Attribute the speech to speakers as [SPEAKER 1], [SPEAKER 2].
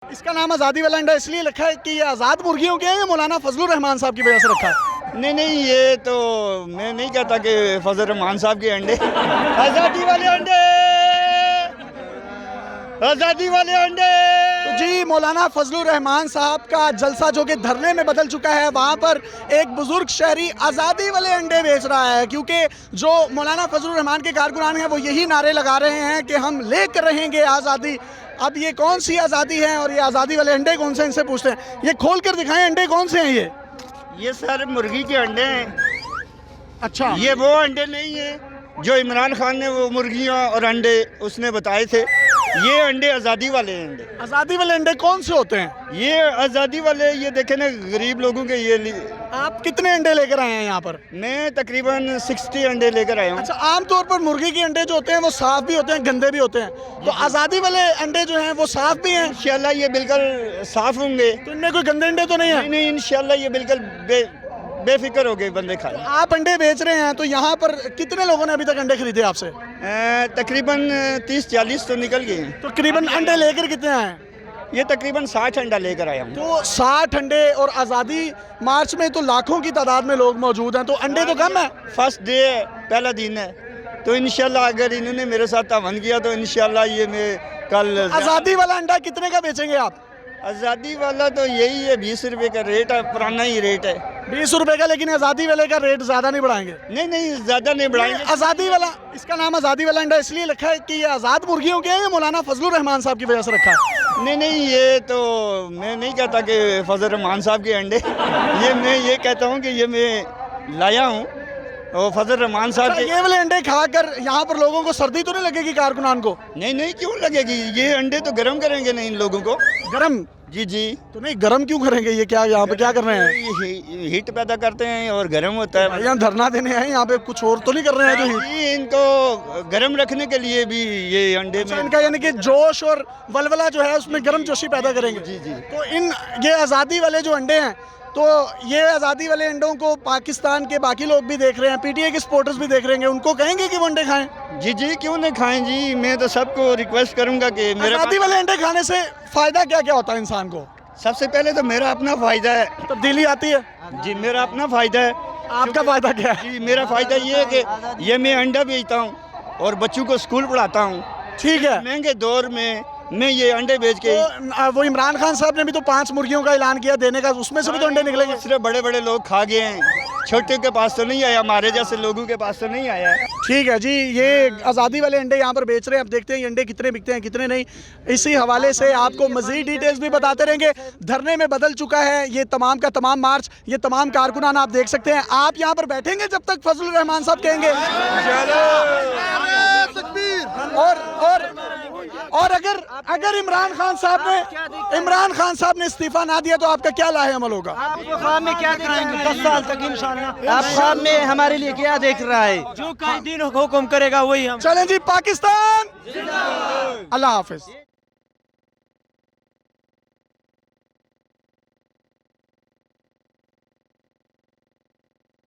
[SPEAKER 1] इसका नाम आज़ादी वाला अंडा इसलिए रखा है कि ये आज़ाद मुर्गियों के हैं या मौलाना फजलुर रहमान साहब की वजह से रखा है?
[SPEAKER 2] नहीं, ये तो मैं नहीं कहता कि फजल रहमान साहब के अंडे आज़ादी वाले अंडे, आज़ादी वाले अंडे।
[SPEAKER 1] तो जी मौलाना फजलुर रहमान साहब का जलसा जो कि धरने में बदल चुका है, वहाँ पर एक बुजुर्ग शहरी आज़ादी वाले अंडे बेच रहा है, क्योंकि जो मौलाना फजलुर रहमान के कारकुनान हैं वो यही नारे लगा रहे हैं कि हम लेकर रहेंगे आज़ादी। अब ये कौन सी आज़ादी है और ये आज़ादी वाले अंडे कौन से, इनसे पूछते हैं। ये खोल कर दिखाएं अंडे कौन से हैं
[SPEAKER 2] ये सर मुर्गी के अंडे हैं।
[SPEAKER 1] अच्छा,
[SPEAKER 2] ये वो अंडे नहीं है जो इमरान खान ने वो मुर्गियाँ और अंडे उसने बताए थे। ये अंडे आज़ादी वाले अंडे।
[SPEAKER 1] आज़ादी वाले अंडे कौन से होते हैं?
[SPEAKER 2] ये आज़ादी वाले, ये देखे ना गरीब लोगों के। ये
[SPEAKER 1] आप कितने अंडे लेकर आए हैं यहाँ पर?
[SPEAKER 2] मैं तकरीबन 60 अंडे लेकर आया हूँ।
[SPEAKER 1] अच्छा, आमतौर पर मुर्गी के अंडे जो होते हैं वो साफ भी होते हैं, गंदे भी होते हैं, तो आज़ादी वाले अंडे जो हैं वो साफ भी हैं?
[SPEAKER 2] इंशाल्लाह ये बिल्कुल साफ होंगे।
[SPEAKER 1] तो इनमें कोई गंदे अंडे तो नहीं है?
[SPEAKER 2] नहीं, इंशाल्लाह ये बिल्कुल बेफिक्र हो गए बंदे खाए।
[SPEAKER 1] आप अंडे बेच रहे हैं, तो यहाँ पर कितने लोगों ने अभी तक अंडे खरीदे आपसे?
[SPEAKER 2] तकरीबन 30-40 तो निकल गए हैं।
[SPEAKER 1] तो करीबन अंडे लेकर कितने आए?
[SPEAKER 2] ये तकरीबन 60 अंडा लेकर आया हूँ।
[SPEAKER 1] तो 60 अंडे, और आज़ादी मार्च में तो लाखों की तादाद में लोग मौजूद हैं, तो अंडे तो कम है।
[SPEAKER 2] फर्स्ट डे है, पहला दिन है, तो इंशाल्लाह अगर इन्होंने मेरे साथ तावन किया तो इंशाल्लाह ये मैं कल।
[SPEAKER 1] आज़ादी वाला अंडा कितने का बेचेंगे आप?
[SPEAKER 2] आज़ादी वाला तो यही है, 20 रुपए का रेट है, पुराना ही रेट है।
[SPEAKER 1] 20 रुपए का, लेकिन आज़ादी वाले का रेट ज़्यादा नहीं बढ़ाएंगे?
[SPEAKER 2] नहीं, ज़्यादा नहीं बढ़ाएंगे।
[SPEAKER 1] आज़ादी वाला, इसका नाम आज़ादी वाला अंडा इसलिए रखा है कि ये आज़ाद मुर्गियों के हैं या मौलाना फजलुर रहमान साहब की वजह से रखा है?
[SPEAKER 2] नहीं, ये तो मैं नहीं कहता कि फजल रहमान साहब के अंडे। मैं ये कहता हूँ कि ये मैं लाया हूँ और फजल रहमान साहब के।
[SPEAKER 1] ये वाले अंडे खाकर यहाँ पर लोगों को सर्दी तो नहीं लगेगी कारकुनान को?
[SPEAKER 2] नहीं, क्यों लगेगी? ये अंडे तो गर्म करेंगे ना इन लोगों को।
[SPEAKER 1] गरम?
[SPEAKER 2] जी।
[SPEAKER 1] तो नहीं, गरम क्यों करेंगे? ये क्या यहाँ पे क्या कर रहे हैं?
[SPEAKER 2] ये हीट पैदा करते हैं और गर्म होता है।
[SPEAKER 1] यहाँ धरना देने हैं, यहाँ पे कुछ और तो नहीं कर रहे हैं? जो
[SPEAKER 2] जी, इनको गर्म रखने के लिए भी ये अंडे में
[SPEAKER 1] इनका यानी कि जोश और वलवला जो है उसमें गर्म जोशी पैदा करेंगे।
[SPEAKER 2] जी।
[SPEAKER 1] तो ये आज़ादी वाले जो अंडे हैं, तो ये आज़ादी वाले अंडों को पाकिस्तान के बाकी लोग भी देख रहे हैं, पीटीए के सपोर्टर्स भी देख रहे हैं, उनको कहेंगे कि वो अंडे खाएं?
[SPEAKER 2] जी, क्यों नहीं खाएं जी। मैं तो सबको रिक्वेस्ट करूंगा कि मेरे
[SPEAKER 1] आज़ादी वाले अंडे खाने से फ़ायदा क्या क्या होता है इंसान को?
[SPEAKER 2] सबसे पहले तो मेरा अपना फ़ायदा है।
[SPEAKER 1] तब्दीली आती है?
[SPEAKER 2] जी, मेरा अपना फ़ायदा है।
[SPEAKER 1] आपका फ़ायदा क्या है?
[SPEAKER 2] जी, मेरा फ़ायदा ये है कि ये मैं अंडा बेचता हूँ और बच्चों को स्कूल पढ़ाता हूँ।
[SPEAKER 1] ठीक है।
[SPEAKER 2] महंगे दौर में मैं ये अंडे बेच के
[SPEAKER 1] तो वो इमरान खान साहब ने भी तो 5 मुर्गियों का ऐलान किया देने का, उसमें से भी तो अंडे निकलेंगे।
[SPEAKER 2] सिर्फ बड़े लोग खा गए हैं, छोटे के पास तो नहीं आया, हमारे जैसे लोगों के पास तो नहीं आया है।
[SPEAKER 1] ठीक है जी, ये आज़ादी वाले अंडे यहाँ पर बेच रहे हैं। अब देखते हैं ये अंडे कितने बिकते हैं कितने नहीं। इसी हवाले से आपको मज़ीद डिटेल्स भी बताते रहेंगे। धरने में बदल चुका है ये तमाम का तमाम मार्च, ये तमाम कारकुनान आप देख सकते हैं। आप यहाँ पर बैठेंगे जब तक फजलुर रहमान साहब कहेंगे? और अगर इमरान खान साहब ने इस्तीफा ना दिया तो आपका क्या लाहे अमल होगा?
[SPEAKER 3] आप ख्वाब में क्या दिखाएंगे 10 साल तक इंशाल्लाह? आप ख्वाब में हमारे लिए क्या देख रहा है? जो कायदीन हुक्म करेगा वही हम।
[SPEAKER 1] चलें जी, पाकिस्तान, अल्लाह हाफिज।